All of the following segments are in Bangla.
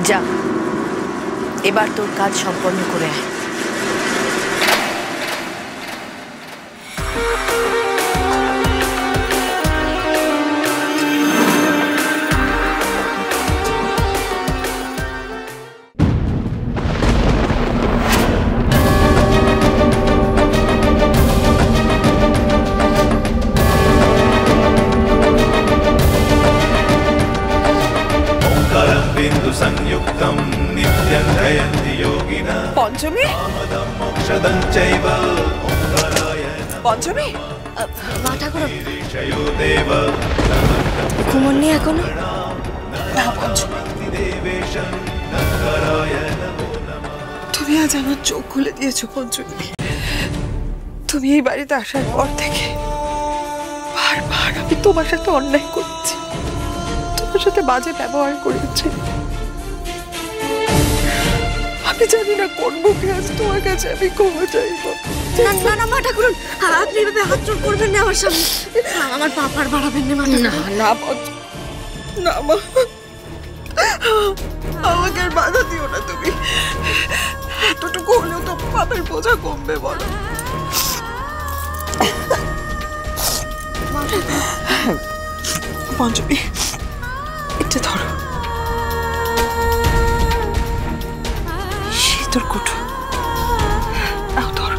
যা, এবার তোর কাজ সম্পন্ন করে আয়। संयुक्तं नित्यं जयन्ति योगिनः পঞ্চমী मोक्षदं चैव ओंकाराय পঞ্চমী মাথা করো, ঋষयो देव ঘুমোননি এখনো? না পঞ্চমী, देवेशं नकाराय नमो नमः। তুমি আজ আমার চোখ খুলে দিয়েছো পঞ্চমী। তুমি এই বাড়িতে আসার পর থেকে বারবার আমি তোমার সাথে অন্যায় করেছি, তোমার সাথে বাজে ব্যবহার করেছি। আমি জানি না কোন মুখে আজ তোমার কাছে আমি ক্ষমা চাইবো। না না মা ঠাকুরন, আপনি এভাবে হাত জোড় করবেন না আমার সামনে, আমার পাপার বাড়াবেন না। না না না মা, আমাকে আর বাধা দিও না তুমি। এতটুকু হলেও তো পাপের বোঝা কমবে বলো। পঞ্চমী এটা ধরো, তোর কুঠো ধরো।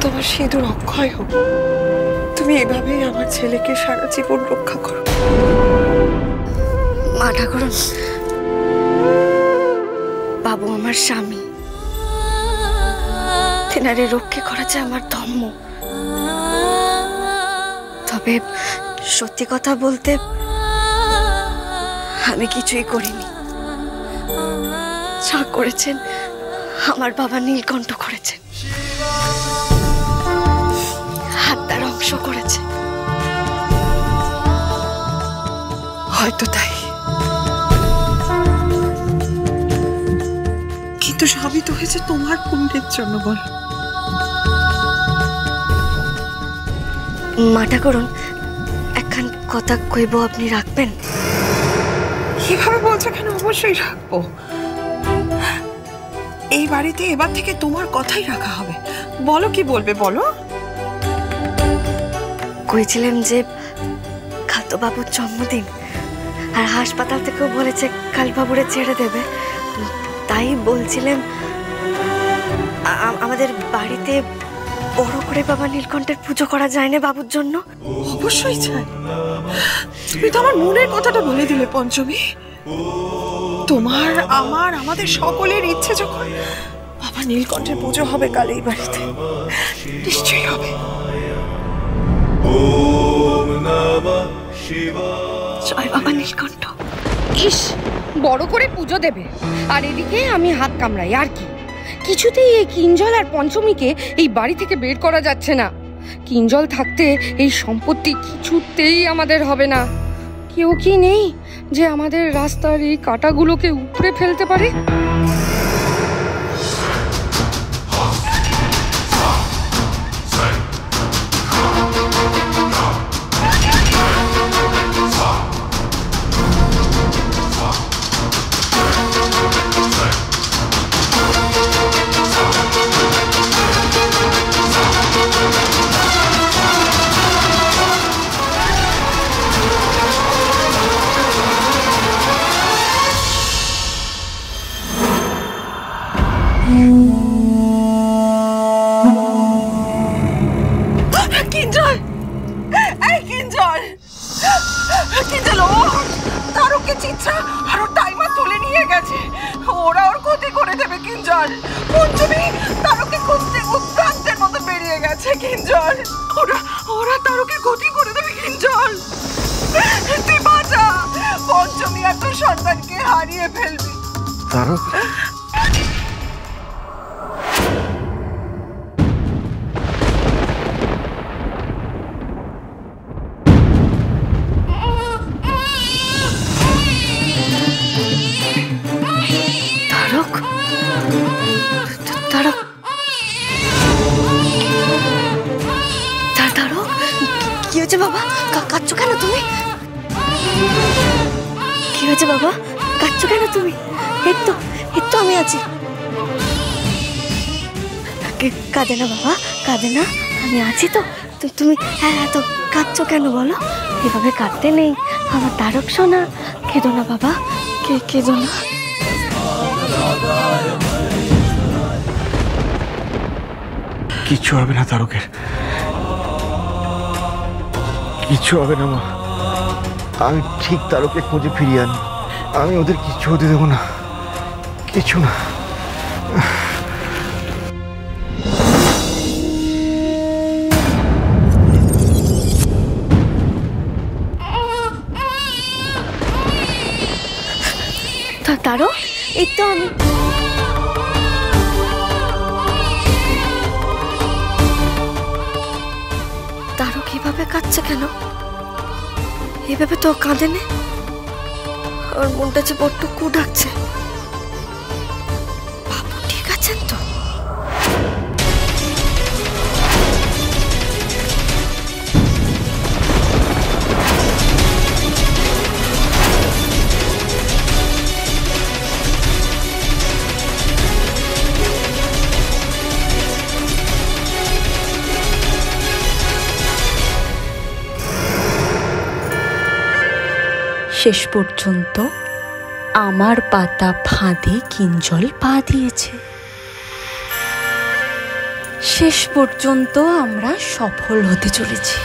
তোমার সিঁদুর অক্ষয় হোক, তুমি এভাবেই আমার ছেলেকে সারা জীবন রক্ষা করো। মা ঠাকুরন, বাবু আমার স্বামী, তেনারে রক্ষে করা যে আমার ধর্ম। তবে সত্যি কথা বলতে আমি কিছুই করিনি। যা করেছেন আমার বাবা নীলকণ্ঠ করেছেন, হাতটার অংশ করেছে। হয়তো তাই, কিন্তু সবই তো হয়েছে তোমার পুণ্যের জন্য। বল মাটা করুন, একখান কথা কইব, আপনি রাখবেন? কিভাবে বলছো কেন? অবশ্যই রাখবো। এই বাড়িতে এবার থেকে তোমার কথাই রাখা হবে। বলো কি বলবে বলো। কইছিলাম যে খাতো বাবুর জন্মদিন, আর হাসপাতাল থেকেও বলেছে কাল বাবুরে ছেড়ে দেবে। তাই বলছিলাম আমাদের বাড়িতে বড় করে বাবা নীলকণ্ঠের পুজো করা যায় না বাবুর জন্য? অবশ্যই চাই। তুমি তো আমার মনের কথাটা বলে দিলে পঞ্চমী। তোমার আমার আমাদের সকলের ইচ্ছে যখন বাবা নীলকণ্ঠের পুজো হবে কাল এই বাড়িতে, নিশ্চয়ই হবে। ওম নমঃ শিবায়। জয় বাবা নীলকণ্ঠ। ইস, বড় করে পুজো দেবে আর এদিকে আমি হাত কামড়াই। আর কি, কিছুতেই এই কিঞ্জল আর পঞ্চমীকে এই বাড়ি থেকে বের করা যাচ্ছে না। কিঞ্জল থাকতে এই সম্পত্তি কিছুতেই আমাদের হবে না। কেউ কি নেই যে আমাদের রাস্তার এই কাঁটাগুলোকে উপড়ে ফেলতে পারে? পঞ্চমী আর তোর সন্তানকে হারিয়ে ফেলবি। কি হয়েছে বাবা? কাঁদছো কেন তুমি? কি হয়েছে বাবা? কাঁদছো কেন তুমি? এই তো আমি আছি। কাঁদে না বাবা, কাঁদে না, আমি আছি তো। তুমি এত কাঁদছো কেন বলো? এভাবে কাঁদতে নেই আমার তারক সোনা। কেঁদো না বাবা, কেঁদো না। কিচ্ছু হবে না তারকের, কিচ্ছু হবে না মা। আমি ঠিক তারকে খুঁজে ফিরিয়ে আনি। আমি ওদের কিচ্ছু হতে দেবো না, কিছু না। তারক, এই তো আমি। তারক এভাবে কাঁদছে কেন? এভাবে তো কাঁদে নে। ওর মনটা যে বড্ড কু ডাকছে। বাবু ঠিক আছেন তো? শেষ পর্যন্ত আমার পাতা ফাঁদে কিঞ্জল পা দিয়েছে। শেষ পর্যন্ত আমরা সফল হতে চলেছি।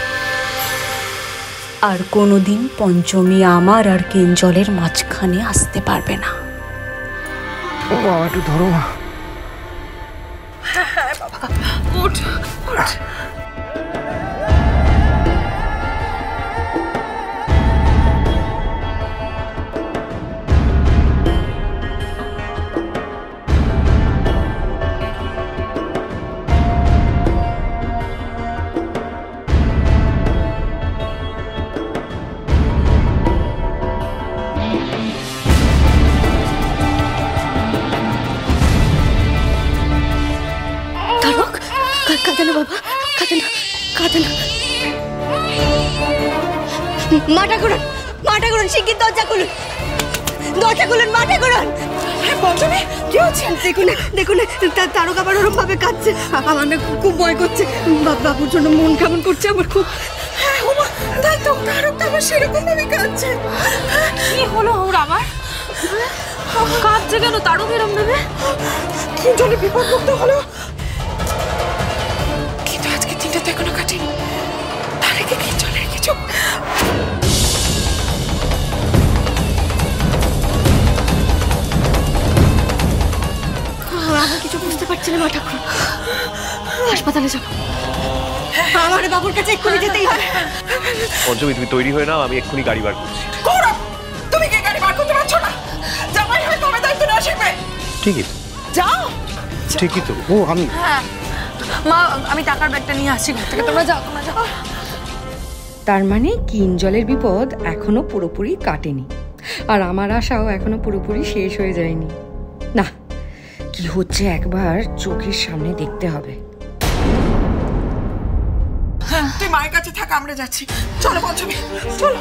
আর কোনোদিন পঞ্চমী আমার আর কিঞ্জলের মাঝখানে আসতে পারবে না। মা একটু ধরো মা। হ্যাঁ বাবা, ওঠ ওঠ। কাঁদে না বাবা, কাঁদে না, কাঁদে না। মাটা করুন, শিগগির দরজা খুলুন, মাটা করুন। পঞ্চমী, কি হচ্ছে? দেখুন তারক আবার ওরম ভাবে কাঁদছে। আমার না খুব ভয় করছে। বাবুর জন্য মন কেমন করছে আমার খুব। হ্যাঁ ওমা, তাই তো, তারক তো আবার সেরকম ভাবে কাঁদছে। কি হলো ওর আবার? কাঁদছে কেন তারক এরম ভেবে? কিঞ্জলের বিপদ মুক্ত হলো, কিন্তু আজকে দিনটা তো এখনো কাটেনি। তাহলে কি কিঞ্জলের কিছু? আমি কিছু বুঝতে পারছি না। মাটা করুন, হাসপাতালে যাবো। আমার বাবুর কাছে এক্ষুনি যেতেই হবে। পঞ্চমী, তুমি তৈরি হয়ে নাও, আমি এক্ষুনি গাড়ি বার করছি। গৌরব, তুমি কি গাড়ি বার করতে পারছো না? জামাই হয়ে তবে দায়িত্ব নেওয়া শিখবে। ঠিকই যাও। ঠিকই তো। ও আমি মা, আমি টাকার ব্যাগটা নিয়ে আসছি ঘর থেকে, তোমরা যাও। তার মানে কিঞ্জলের বিপদ এখনো পুরোপুরি কাটেনি, আর আমার আশাও এখনো পুরোপুরি শেষ হয়ে যায়নি। না, কি হচ্ছে একবার চোখের সামনে দেখতে হবে। তুই মায়ের কাছে থাক, আমরা যাচ্ছি। চলো পঞ্চমী, চলো।